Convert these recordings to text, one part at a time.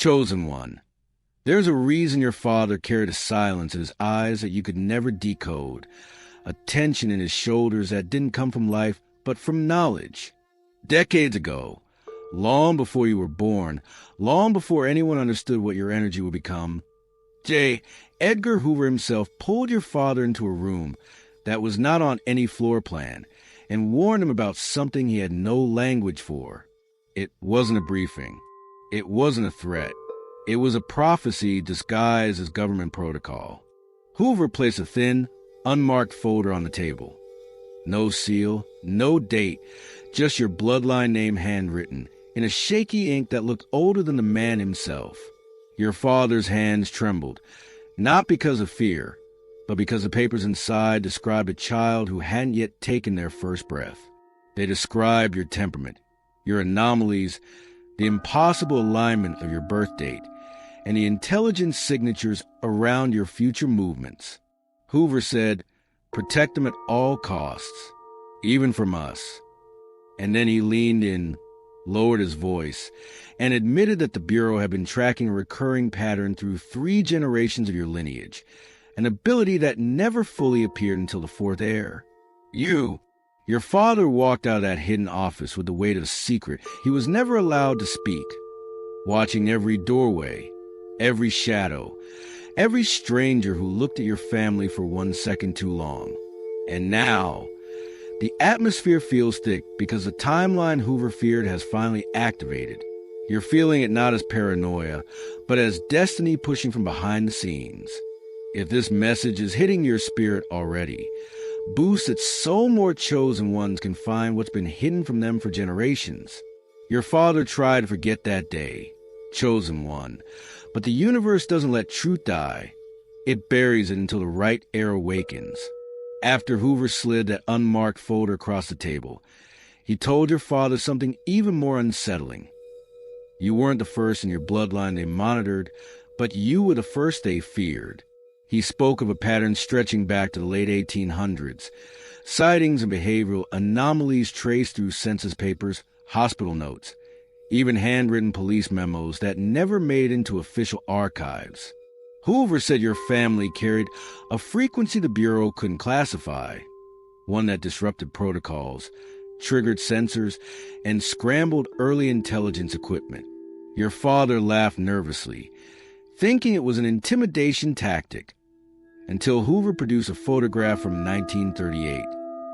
Chosen one. There's a reason your father carried a silence in his eyes that you could never decode, a tension in his shoulders that didn't come from life, but from knowledge. Decades ago, long before you were born, long before anyone understood what your energy would become, Edgar Hoover himself pulled your father into a room that was not on any floor plan and warned him about something he had no language for. It wasn't a briefing. It wasn't a threat. It was a prophecy disguised as government protocol. Hoover placed a thin, unmarked folder on the table. No seal, no date, just your bloodline name handwritten, in a shaky ink that looked older than the man himself. Your father's hands trembled, not because of fear, but because the papers inside described a child who hadn't yet taken their first breath. They described your temperament, your anomalies, the impossible alignment of your birth date, and the intelligence signatures around your future movements. Hoover said, "Protect them at all costs, even from us." And then he leaned in, lowered his voice, and admitted that the Bureau had been tracking a recurring pattern through 3 generations of your lineage, an ability that never fully appeared until the 4th heir. Your father walked out of that hidden office with the weight of a secret he was never allowed to speak, watching every doorway, every shadow, every stranger who looked at your family for 1 second too long. And now, the atmosphere feels thick because the timeline Hoover feared has finally activated. You're feeling it not as paranoia, but as destiny pushing from behind the scenes. If this message is hitting your spirit already, boost it so more chosen ones can find what's been hidden from them for generations. Your father tried to forget that day, chosen one, but the universe doesn't let truth die. It buries it until the right heir awakens. After Hoover slid that unmarked folder across the table, he told your father something even more unsettling. You weren't the first in your bloodline they monitored, but you were the first they feared. He spoke of a pattern stretching back to the late 1800s, sightings and behavioral anomalies traced through census papers, hospital notes, even handwritten police memos that never made it into official archives. Hoover said your family carried a frequency the Bureau couldn't classify, one that disrupted protocols, triggered sensors, and scrambled early intelligence equipment. Your father laughed nervously, thinking it was an intimidation tactic, until Hoover produced a photograph from 1938,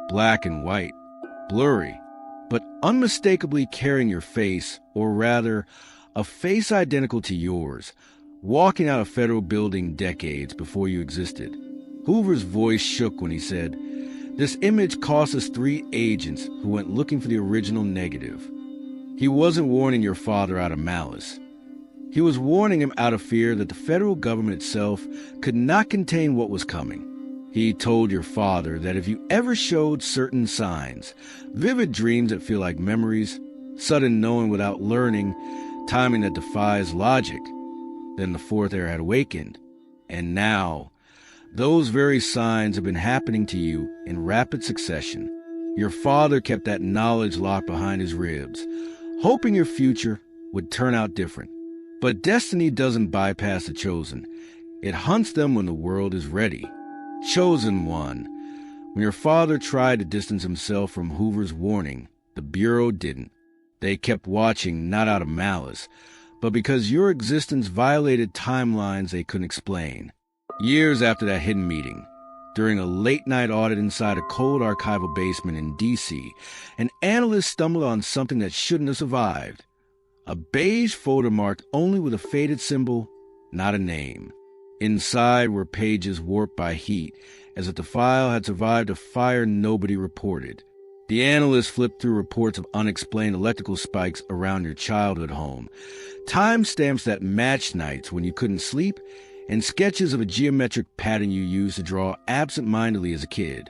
black and white, blurry, but unmistakably carrying your face, or rather, a face identical to yours, walking out a federal building decades before you existed. Hoover's voice shook when he said, "This image cost us 3 agents who went looking for the original negative." He wasn't warning your father out of malice. He was warning him out of fear that the federal government itself could not contain what was coming. He told your father that if you ever showed certain signs, vivid dreams that feel like memories, sudden knowing without learning, timing that defies logic, then the 4th heir had awakened. And now, those very signs have been happening to you in rapid succession. Your father kept that knowledge locked behind his ribs, hoping your future would turn out different. But destiny doesn't bypass the chosen. It hunts them when the world is ready. Chosen one. When your father tried to distance himself from Hoover's warning, the Bureau didn't. They kept watching not out of malice, but because your existence violated timelines they couldn't explain. Years after that hidden meeting, during a late-night audit inside a cold archival basement in D.C., an analyst stumbled on something that shouldn't have survived. A beige folder marked only with a faded symbol, not a name. Inside were pages warped by heat, as if the file had survived a fire nobody reported. The analyst flipped through reports of unexplained electrical spikes around your childhood home, timestamps that matched nights when you couldn't sleep, and sketches of a geometric pattern you used to draw absent-mindedly as a kid.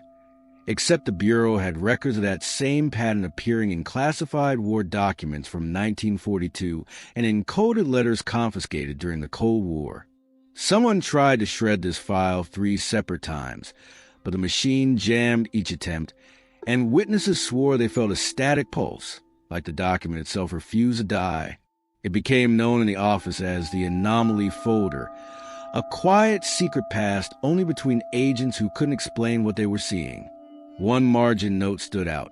Except the Bureau had records of that same pattern appearing in classified war documents from 1942 and in coded letters confiscated during the Cold War. Someone tried to shred this file 3 separate times, but the machine jammed each attempt, and witnesses swore they felt a static pulse, like the document itself refused to die. It became known in the office as the anomaly folder, a quiet, secret past only between agents who couldn't explain what they were seeing. One margin note stood out.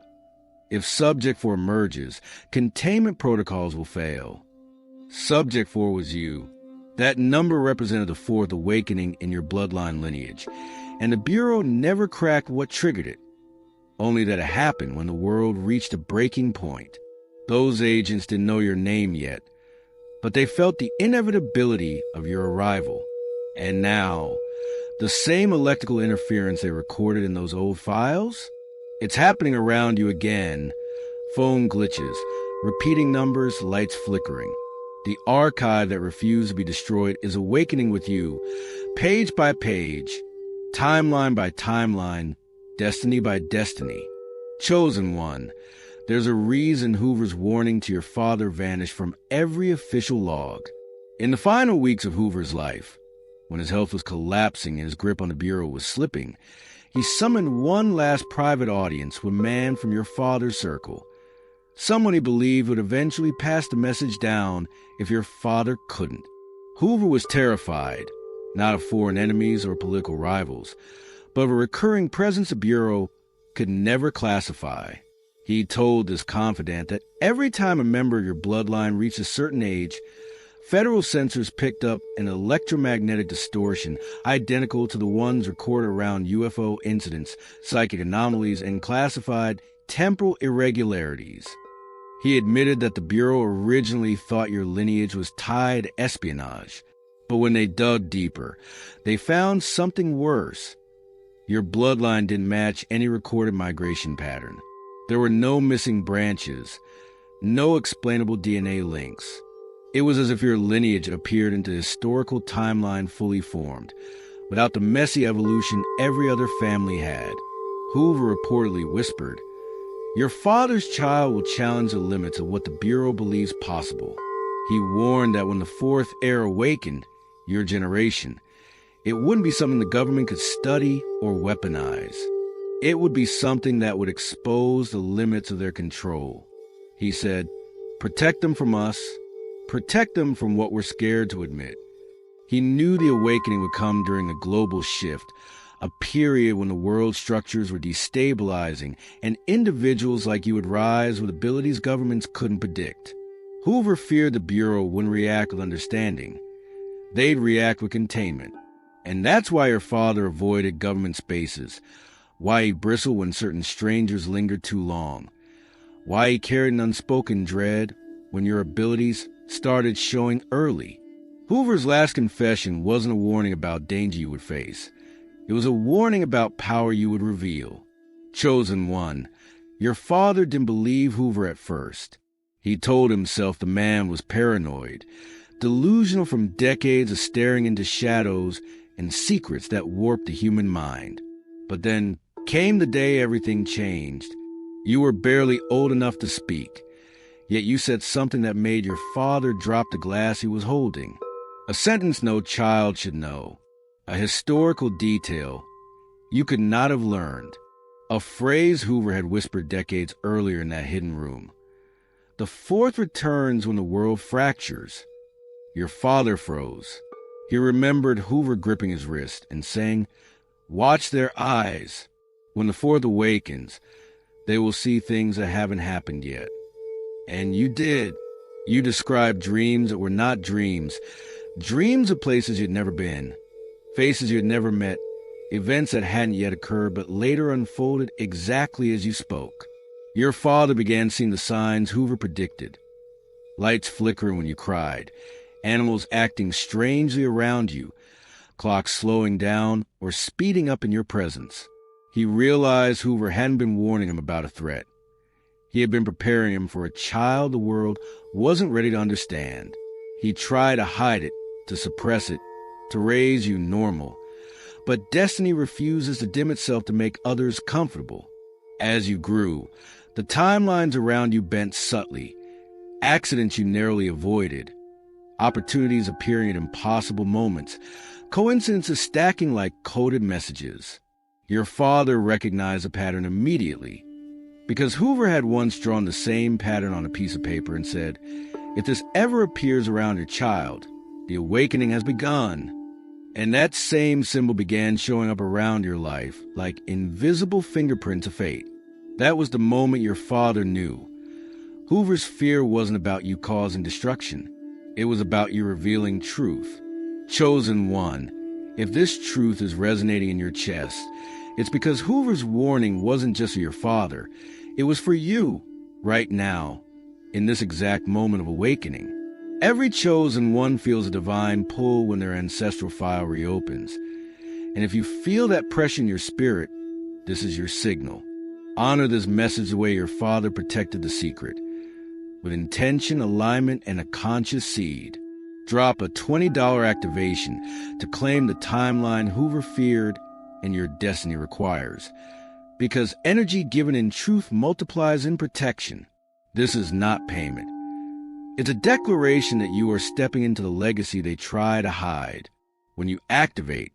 If Subject 4 emerges, containment protocols will fail. Subject 4 was you. That number represented the fourth awakening in your bloodline lineage, and the Bureau never cracked what triggered it, only that it happened when the world reached a breaking point. Those agents didn't know your name yet, but they felt the inevitability of your arrival. And now, the same electrical interference they recorded in those old files? It's happening around you again. Phone glitches, repeating numbers, lights flickering. The archive that refused to be destroyed is awakening with you, page by page, timeline by timeline, destiny by destiny. Chosen one, there's a reason Hoover's warning to your father vanished from every official log. In the final weeks of Hoover's life, when his health was collapsing and his grip on the Bureau was slipping, he summoned one last private audience with a man from your father's circle, someone he believed would eventually pass the message down if your father couldn't. Hoover was terrified, not of foreign enemies or political rivals, but of a recurring presence the Bureau could never classify. He told this confidant that every time a member of your bloodline reached a certain age, federal sensors picked up an electromagnetic distortion identical to the ones recorded around UFO incidents, psychic anomalies, and classified temporal irregularities. He admitted that the Bureau originally thought your lineage was tied to espionage, but when they dug deeper, they found something worse. Your bloodline didn't match any recorded migration pattern. There were no missing branches, no explainable DNA links. It was as if your lineage appeared into a historical timeline fully formed, without the messy evolution every other family had. Hoover reportedly whispered, "Your father's child will challenge the limits of what the Bureau believes possible." He warned that when the fourth heir awakened, your generation, it wouldn't be something the government could study or weaponize. It would be something that would expose the limits of their control. He said, "Protect them from us. Protect them from what we're scared to admit." He knew the awakening would come during a global shift, a period when the world structures were destabilizing and individuals like you would rise with abilities governments couldn't predict. Hoover feared the Bureau wouldn't react with understanding. They'd react with containment. And that's why your father avoided government spaces, why he bristled when certain strangers lingered too long, why he carried an unspoken dread when your abilities started showing early. Hoover's last confession wasn't a warning about danger you would face. It was a warning about power you would reveal. Chosen one, your father didn't believe Hoover at first. He told himself the man was paranoid, delusional from decades of staring into shadows and secrets that warped the human mind. But then came the day everything changed. You were barely old enough to speak, yet you said something that made your father drop the glass he was holding. A sentence no child should know. A historical detail you could not have learned. A phrase Hoover had whispered decades earlier in that hidden room. The fourth returns when the world fractures. Your father froze. He remembered Hoover gripping his wrist and saying, "Watch their eyes. When the fourth awakens, they will see things that haven't happened yet." And you did. You described dreams that were not dreams. Dreams of places you'd never been, faces you'd never met, events that hadn't yet occurred but later unfolded exactly as you spoke. Your father began seeing the signs Hoover predicted. Lights flickering when you cried, animals acting strangely around you, clocks slowing down or speeding up in your presence. He realized Hoover hadn't been warning him about a threat. He had been preparing him for a child the world wasn't ready to understand. He tried to hide it, to suppress it, to raise you normal. But destiny refuses to dim itself to make others comfortable. As you grew, the timelines around you bent subtly, accidents you narrowly avoided, opportunities appearing at impossible moments, coincidences stacking like coded messages. Your father recognized the pattern immediately, because Hoover had once drawn the same pattern on a piece of paper and said, If this ever appears around your child, the awakening has begun. And that same symbol began showing up around your life like invisible fingerprints of fate. That was the moment your father knew. Hoover's fear wasn't about you causing destruction. It was about you revealing truth. Chosen one. If this truth is resonating in your chest, it's because Hoover's warning wasn't just for your father. It was for you, right now, in this exact moment of awakening. Every chosen one feels a divine pull when their ancestral file reopens. And if you feel that pressure in your spirit, this is your signal. Honor this message the way your father protected the secret. With intention, alignment, and a conscious seed. Drop a $20 activation to claim the timeline Hoover feared and your destiny requires. Because energy given in truth multiplies in protection. This is not payment. It's a declaration that you are stepping into the legacy they try to hide. When you activate,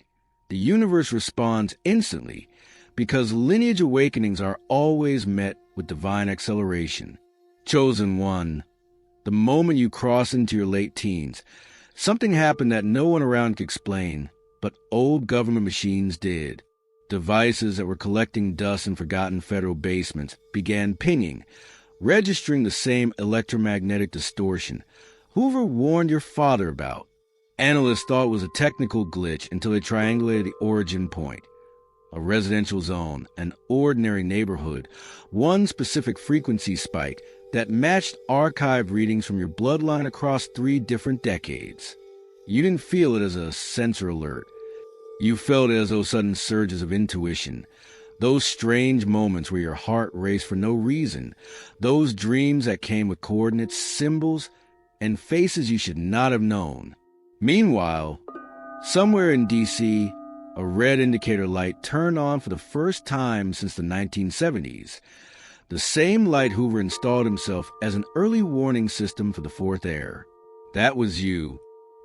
the universe responds instantly because lineage awakenings are always met with divine acceleration. Chosen one, the moment you cross into your late teens, something happened that no one around could explain, but old government machines did. Devices that were collecting dust in forgotten federal basements began pinging, registering the same electromagnetic distortion Hoover warned your father about. Analysts thought it was a technical glitch until they triangulated the origin point. A residential zone, an ordinary neighborhood, one specific frequency spike that matched archive readings from your bloodline across 3 different decades. You didn't feel it as a sensor alert. You felt it as those sudden surges of intuition. Those strange moments where your heart raced for no reason. Those dreams that came with coordinates, symbols, and faces you should not have known. Meanwhile, somewhere in D.C., a red indicator light turned on for the first time since the 1970s. The same light Hoover installed himself as an early warning system for the fourth heir. That was you.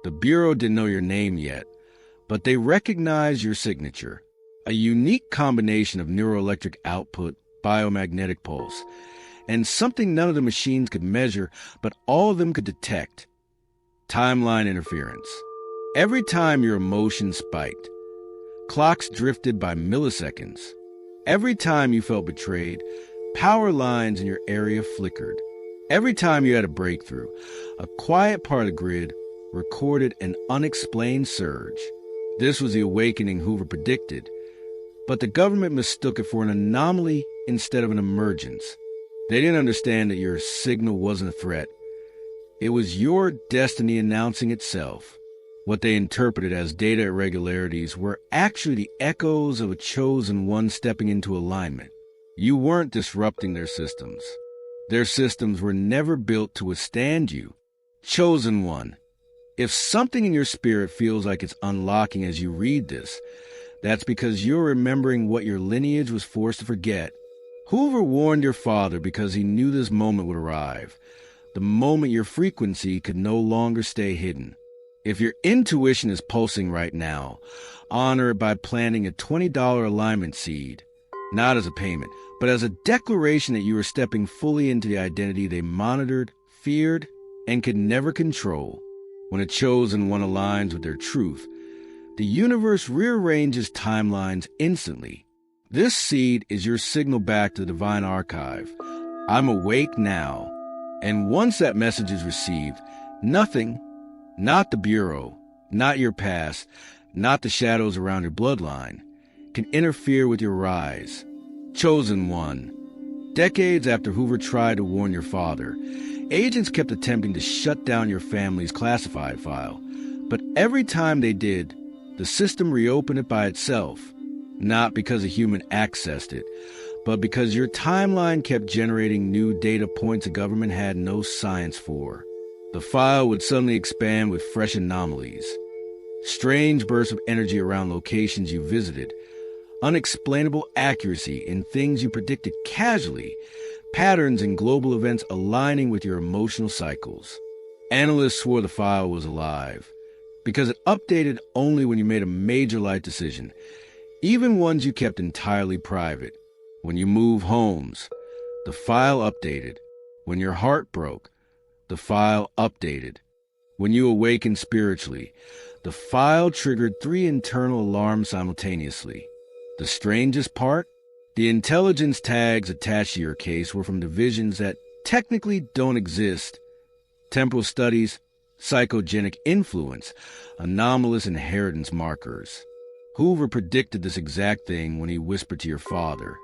The Bureau didn't know your name yet, but they recognized your signature. A unique combination of neuroelectric output, biomagnetic pulse, and something none of the machines could measure, but all of them could detect. Timeline interference. Every time your emotion spiked, clocks drifted by milliseconds. Every time you felt betrayed, power lines in your area flickered. Every time you had a breakthrough, a quiet part of the grid recorded an unexplained surge. This was the awakening Hoover predicted, but the government mistook it for an anomaly instead of an emergence. They didn't understand that your signal wasn't a threat. It was your destiny announcing itself. What they interpreted as data irregularities were actually the echoes of a chosen one stepping into alignment. You weren't disrupting their systems. Their systems were never built to withstand you. Chosen one. If something in your spirit feels like it's unlocking as you read this, that's because you're remembering what your lineage was forced to forget. Hoover warned your father because he knew this moment would arrive, the moment your frequency could no longer stay hidden. If your intuition is pulsing right now, honor it by planting a $20 alignment seed, not as a payment, but as a declaration that you are stepping fully into the identity they monitored, feared, and could never control. When a chosen one aligns with their truth, the universe rearranges timelines instantly. This seed is your signal back to the divine archive. I'm awake now. And once that message is received, nothing, not the Bureau, not your past, not the shadows around your bloodline, can interfere with your rise. Chosen one. Decades after Hoover tried to warn your father, agents kept attempting to shut down your family's classified file. But every time they did, the system reopened it by itself. Not because a human accessed it, but because your timeline kept generating new data points the government had no science for. The file would suddenly expand with fresh anomalies. Strange bursts of energy around locations you visited. Unexplainable accuracy in things you predicted casually. Patterns in global events aligning with your emotional cycles. Analysts swore the file was alive, because it updated only when you made a major life decision, even ones you kept entirely private. When you moved homes, the file updated. When your heart broke, The file updated. When you awakened spiritually, the file triggered 3 internal alarms simultaneously. The strangest part? The intelligence tags attached to your case were from divisions that technically don't exist: temporal studies, psychogenic influence, anomalous inheritance markers. Hoover predicted this exact thing when he whispered to your father,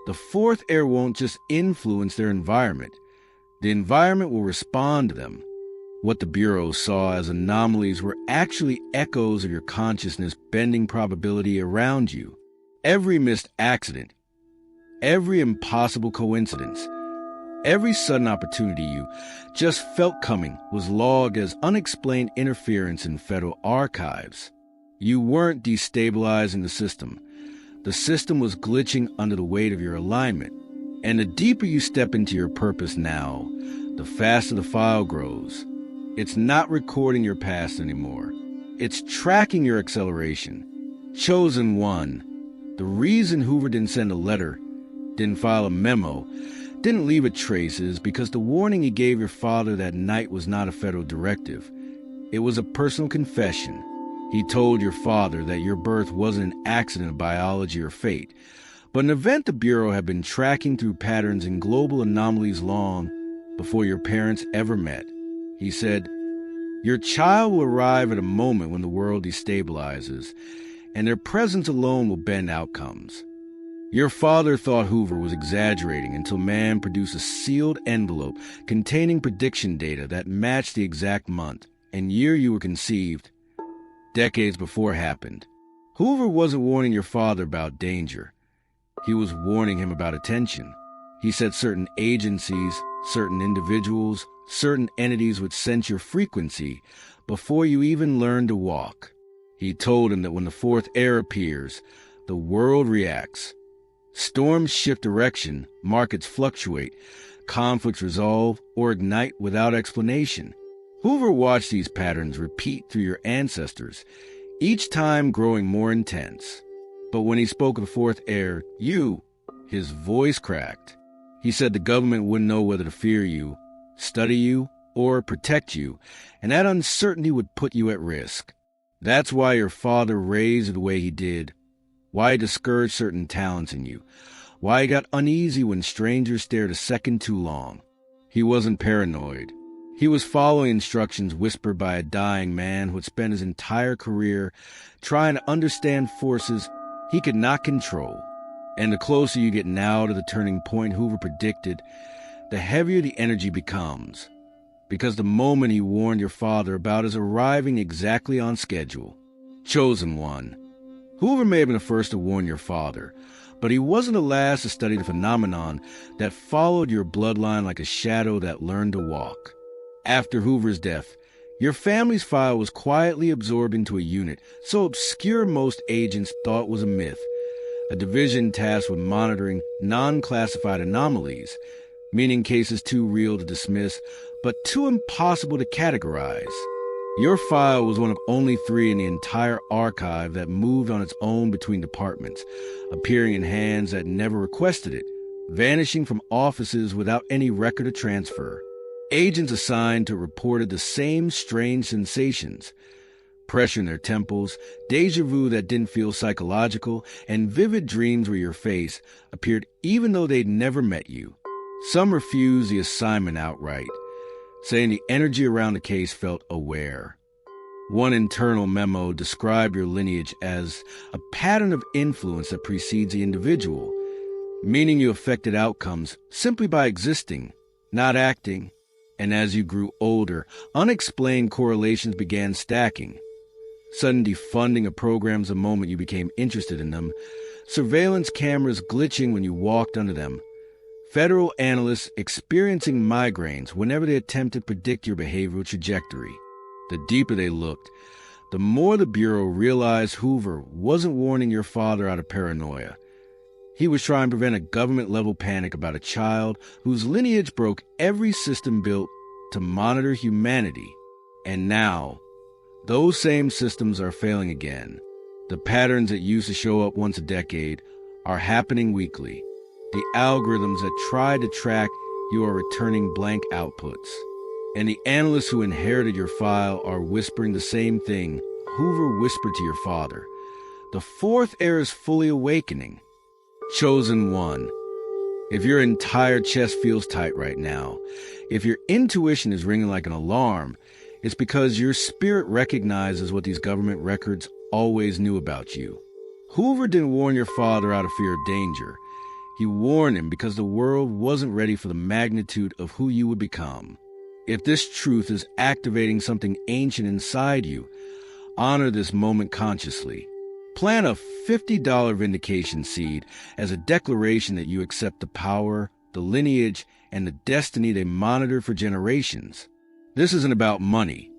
"The fourth heir won't just influence their environment. The environment will respond to them." What the Bureau saw as anomalies were actually echoes of your consciousness bending probability around you. Every missed accident, every impossible coincidence, every sudden opportunity you just felt coming was logged as unexplained interference in federal archives. You weren't destabilizing the system. The system was glitching under the weight of your alignment. And the deeper you step into your purpose now, the faster the file grows. It's not recording your past anymore. It's tracking your acceleration. Chosen one. The reason Hoover didn't send a letter, didn't file a memo, didn't leave a trace is because the warning he gave your father that night was not a federal directive. It was a personal confession. He told your father that your birth wasn't an accident of biology or fate, but an event the Bureau had been tracking through patterns in global anomalies long before your parents ever met. He said, "Your child will arrive at a moment when the world destabilizes, and their presence alone will bend outcomes." Your father thought Hoover was exaggerating until man produced a sealed envelope containing prediction data that matched the exact month and year you were conceived. Decades before happened. Hoover wasn't warning your father about danger. He was warning him about attention. He said certain agencies, certain individuals, certain entities would sense your frequency before you even learned to walk. He told him that when the fourth heir appears, the world reacts. Storms shift direction, markets fluctuate, conflicts resolve or ignite without explanation. Hoover watched these patterns repeat through your ancestors, each time growing more intense. But when he spoke of the fourth heir, his voice cracked. He said the government wouldn't know whether to fear you, study you, or protect you, and that uncertainty would put you at risk. That's why your father raised the way he did, why he discouraged certain talents in you, why he got uneasy when strangers stared a second too long. He wasn't paranoid. He was following instructions whispered by a dying man who had spent his entire career trying to understand forces he could not control. And the closer you get now to the turning point Hoover predicted, the heavier the energy becomes. Because the moment he warned your father about is arriving exactly on schedule. Chosen one. Hoover may have been the first to warn your father, but he wasn't the last to study the phenomenon that followed your bloodline like a shadow that learned to walk. After Hoover's death, your family's file was quietly absorbed into a unit so obscure most agents thought was a myth, a division tasked with monitoring non-classified anomalies, meaning cases too real to dismiss, but too impossible to categorize. Your file was one of only 3 in the entire archive that moved on its own between departments, appearing in hands that never requested it, vanishing from offices without any record of transfer. Agents assigned to it reported the same strange sensations: pressure in their temples, déjà vu that didn't feel psychological, and vivid dreams where your face appeared even though they'd never met you. Some refused the assignment outright, saying the energy around the case felt aware. One internal memo described your lineage as a pattern of influence that precedes the individual, meaning you affected outcomes simply by existing, not acting. And as you grew older, unexplained correlations began stacking. Sudden defunding of programs the moment you became interested in them, surveillance cameras glitching when you walked under them, federal analysts experiencing migraines whenever they attempted to predict your behavioral trajectory. The deeper they looked, the more the Bureau realized Hoover wasn't warning your father out of paranoia. He was trying to prevent a government-level panic about a child whose lineage broke every system built to monitor humanity. And now, those same systems are failing again. The patterns that used to show up once a decade are happening weekly. The algorithms that tried to track you are returning blank outputs. And the analysts who inherited your file are whispering the same thing Hoover whispered to your father. The fourth heir is fully awakening. Chosen one. If your entire chest feels tight right now, if your intuition is ringing like an alarm, it's because your spirit recognizes what these government records always knew about you. Hoover didn't warn your father out of fear of danger. He warned him because the world wasn't ready for the magnitude of who you would become. If this truth is activating something ancient inside you, honor this moment consciously. Plant a $50 vindication seed as a declaration that you accept the power, the lineage, and the destiny they monitor for generations. This isn't about money.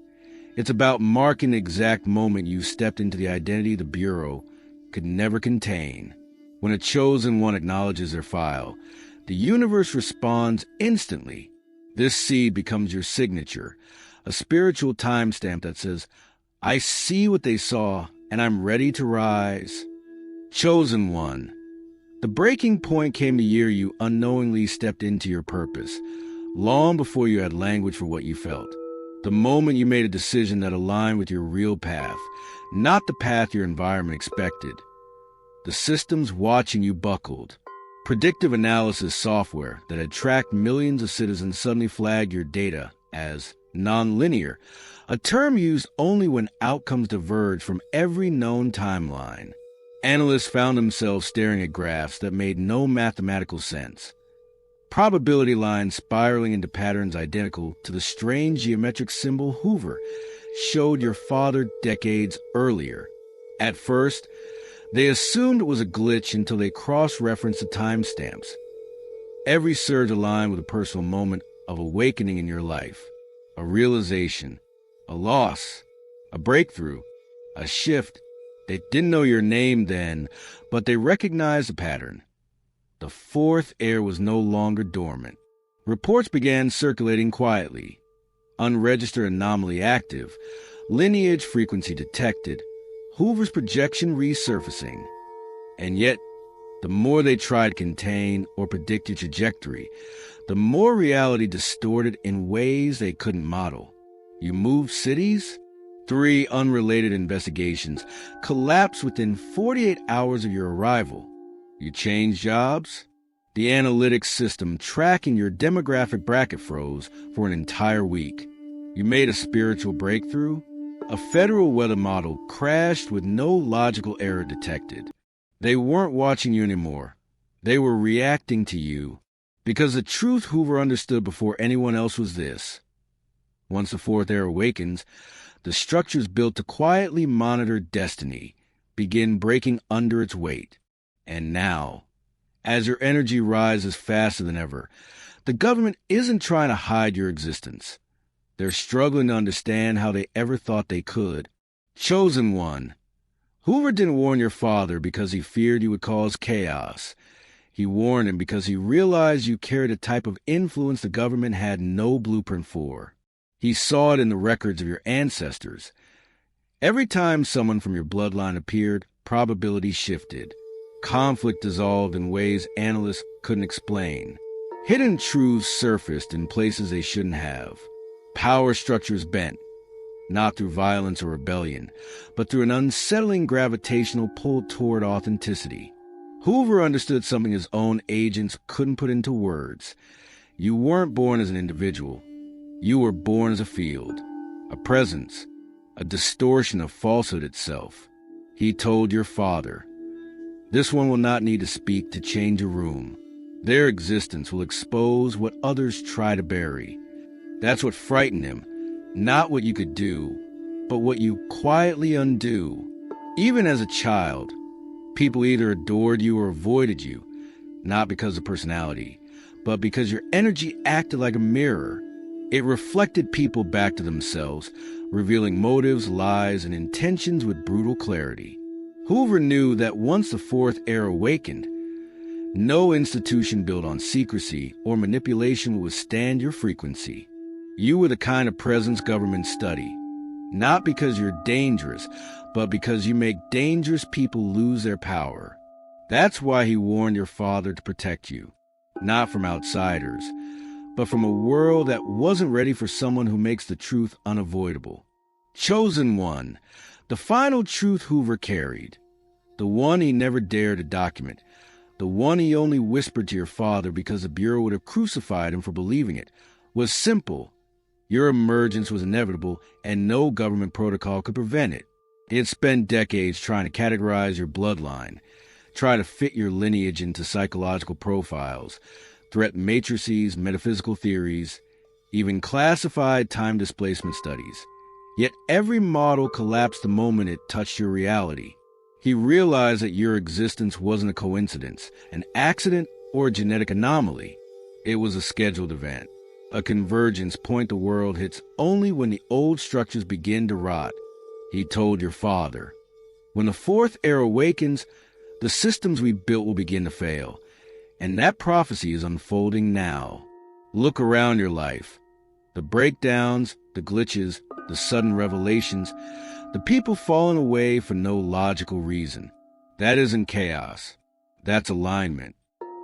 It's about marking the exact moment you stepped into the identity the Bureau could never contain. When a chosen one acknowledges their file, the universe responds instantly. This seed becomes your signature, a spiritual timestamp that says, I see what they saw, and I'm ready to rise. Chosen one. The breaking point came the year you unknowingly stepped into your purpose, long before you had language for what you felt. The moment you made a decision that aligned with your real path, not the path your environment expected. The systems watching you buckled. Predictive analysis software that had tracked millions of citizens suddenly flagged your data as nonlinear, a term used only when outcomes diverge from every known timeline. Analysts found themselves staring at graphs that made no mathematical sense. Probability lines spiraling into patterns identical to the strange geometric symbol Hoover showed your father decades earlier. At first, they assumed it was a glitch until they cross-referenced the timestamps. Every surge aligned with a personal moment of awakening in your life, a realization, a loss, a breakthrough, a shift. They didn't know your name then, but they recognized the pattern. The fourth heir was no longer dormant. Reports began circulating quietly. Unregistered anomaly active, lineage frequency detected, Hoover's projection resurfacing. And yet, the more they tried to contain or predict your trajectory, the more reality distorted in ways they couldn't model. You moved cities? 3 unrelated investigations collapsed within 48 hours of your arrival. You changed jobs? The analytics system tracking your demographic bracket froze for an entire week. You made a spiritual breakthrough? A federal weather model crashed with no logical error detected. They weren't watching you anymore. They were reacting to you. Because the truth Hoover understood before anyone else was this. Once the fourth heir awakens, the structures built to quietly monitor destiny begin breaking under its weight. And now, as your energy rises faster than ever, the government isn't trying to hide your existence. They're struggling to understand how they ever thought they could. Chosen one. Hoover didn't warn your father because he feared you would cause chaos. He warned him because he realized you carried a type of influence the government had no blueprint for. He saw it in the records of your ancestors. Every time someone from your bloodline appeared, probability shifted. Conflict dissolved in ways analysts couldn't explain. Hidden truths surfaced in places they shouldn't have. Power structures bent, not through violence or rebellion, but through an unsettling gravitational pull toward authenticity. Hoover understood something his own agents couldn't put into words. You weren't born as an individual. You were born as a field, a presence, a distortion of falsehood itself. He told your father, this one will not need to speak to change a room. Their existence will expose what others try to bury. That's what frightened him, not what you could do, but what you quietly undo. Even as a child, people either adored you or avoided you, not because of personality, but because your energy acted like a mirror. It reflected people back to themselves, revealing motives, lies, and intentions with brutal clarity. Hoover knew that once the fourth heir awakened, no institution built on secrecy or manipulation would withstand your frequency. You were the kind of presence governments study, not because you're dangerous, but because you make dangerous people lose their power. That's why he warned your father to protect you, not from outsiders, but from a world that wasn't ready for someone who makes the truth unavoidable. Chosen one, the final truth Hoover carried, the one he never dared to document, the one he only whispered to your father because the Bureau would have crucified him for believing it, was simple. Your emergence was inevitable, and no government protocol could prevent it. He had spent decades trying to categorize your bloodline, try to fit your lineage into psychological profiles, threat matrices, metaphysical theories, even classified time displacement studies. Yet every model collapsed the moment it touched your reality. He realized that your existence wasn't a coincidence, an accident, or a genetic anomaly. It was a scheduled event, a convergence point the world hits only when the old structures begin to rot. He told your father, when the fourth era awakens, the systems we built will begin to fail. And that prophecy is unfolding now. Look around your life. The breakdowns, the glitches, the sudden revelations, the people falling away for no logical reason. That isn't chaos. That's alignment.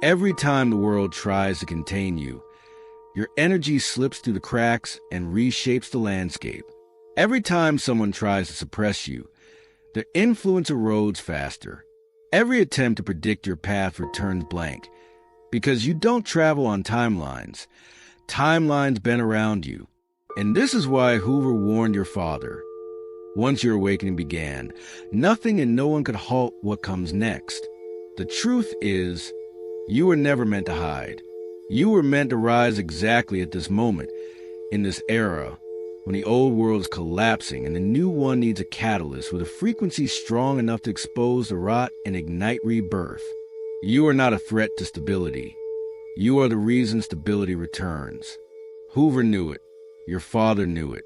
Every time the world tries to contain you, your energy slips through the cracks and reshapes the landscape. Every time someone tries to suppress you, their influence erodes faster. Every attempt to predict your path returns blank, because you don't travel on timelines. Timelines bend around you. And this is why Hoover warned your father. Once your awakening began, nothing and no one could halt what comes next. The truth is, you were never meant to hide. You were meant to rise exactly at this moment, in this era, when the old world is collapsing and the new one needs a catalyst with a frequency strong enough to expose the rot and ignite rebirth. You are not a threat to stability. You are the reason stability returns. Hoover knew it. Your father knew it.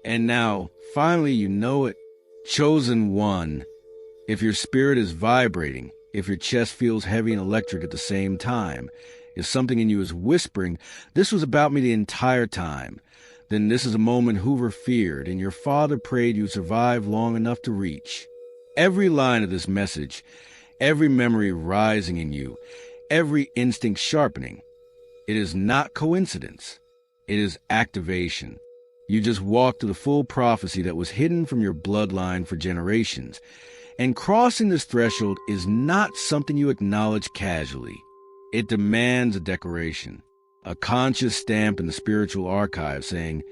And now, finally, you know it. Chosen one. If your spirit is vibrating, if your chest feels heavy and electric at the same time, if something in you is whispering, "This was about me the entire time," then this is a moment Hoover feared and your father prayed you survive long enough to reach. Every line of this message, every memory rising in you, every instinct sharpening, it is not coincidence. It is activation. You just walked to the full prophecy that was hidden from your bloodline for generations. And crossing this threshold is not something you acknowledge casually. It demands a declaration, a conscious stamp in the spiritual archive saying,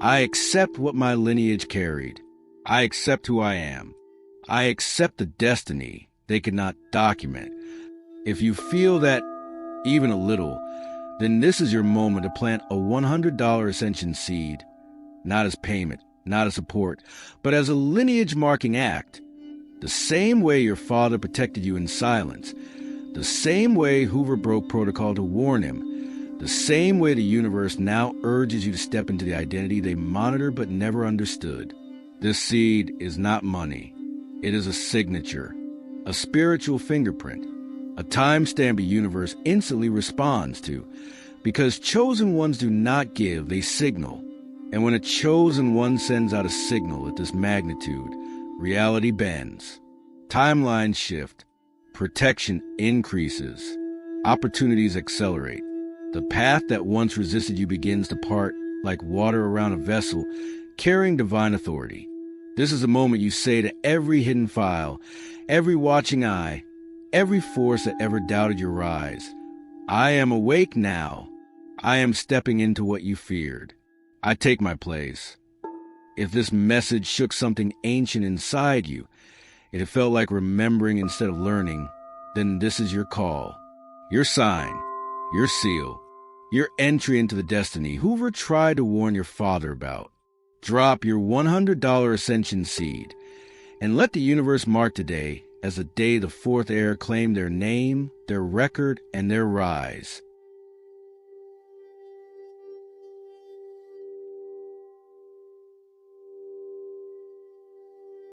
I accept what my lineage carried. I accept who I am. I accept the destiny they could not document. If you feel that even a little, then this is your moment to plant a $100 ascension seed, not as payment, not as support, but as a lineage-marking act. The same way your father protected you in silence, the same way Hoover broke protocol to warn him, the same way the universe now urges you to step into the identity they monitored but never understood. This seed is not money. It is a signature, a spiritual fingerprint, a timestamp the universe instantly responds to, because chosen ones do not give, they signal. And when a chosen one sends out a signal at this magnitude, reality bends, timelines shift, protection increases, opportunities accelerate. The path that once resisted you begins to part like water around a vessel carrying divine authority. This is the moment you say to every hidden file, every watching eye, every force that ever doubted your rise, I am awake now. I am stepping into what you feared. I take my place. If this message shook something ancient inside you, if it felt like remembering instead of learning, then this is your call, your sign, your seal, your entry into the destiny Hoover tried to warn your father about. Drop your $100 ascension seed and let the universe mark today as the day the fourth era claimed their name, their record, and their rise.